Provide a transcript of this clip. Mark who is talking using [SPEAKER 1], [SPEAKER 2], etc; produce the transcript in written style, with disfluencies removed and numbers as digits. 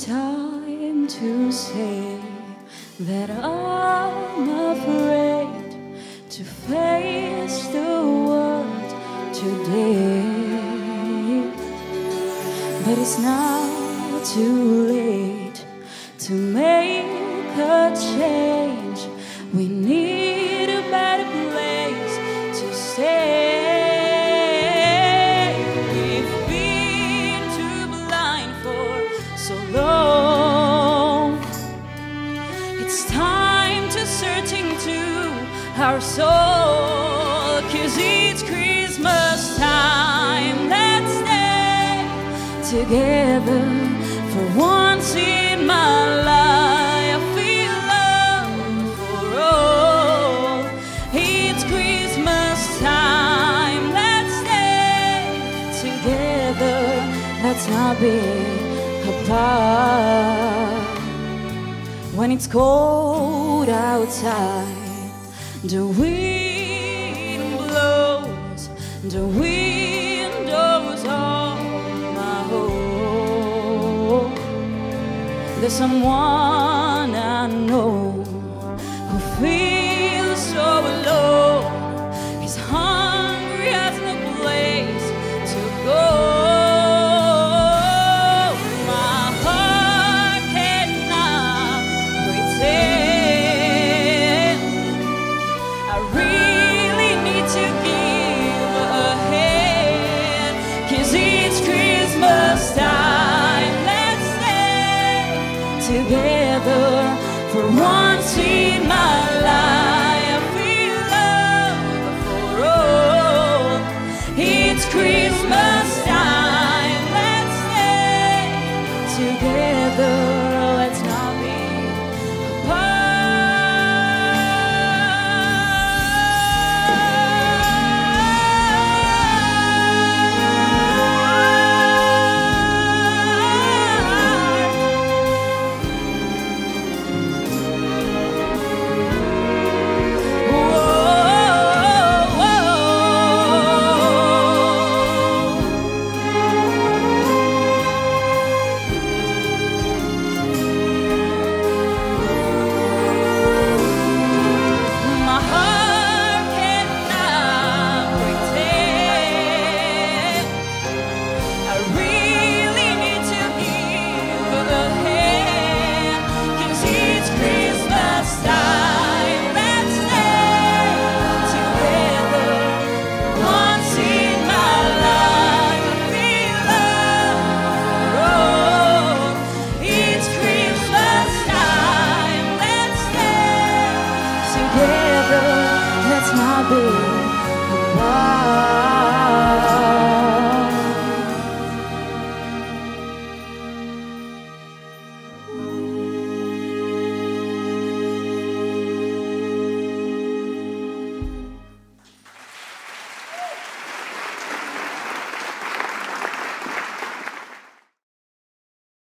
[SPEAKER 1] time to say that I'm afraid to face the world today. But it's now too late to make a change. We need a better place to stay. We've been too blind for so long. It's time to search into our soul, 'cause it's Christmas time. Let's stay together for once in my life. I feel love for all. It's Christmas time. Let's stay together. Let's not be apart. When it's cold outside, the wind blows, the windows of my home. There's someone I know who feels so alone. He's hungry, has no place to go. My heart cannot pretend. I really need to give a hand, 'cause it's Christmas time. Let's stay together for once in my life. I feel love for all. It's Christmas time. Let's stay together. Let's not be together. Let's not be apart.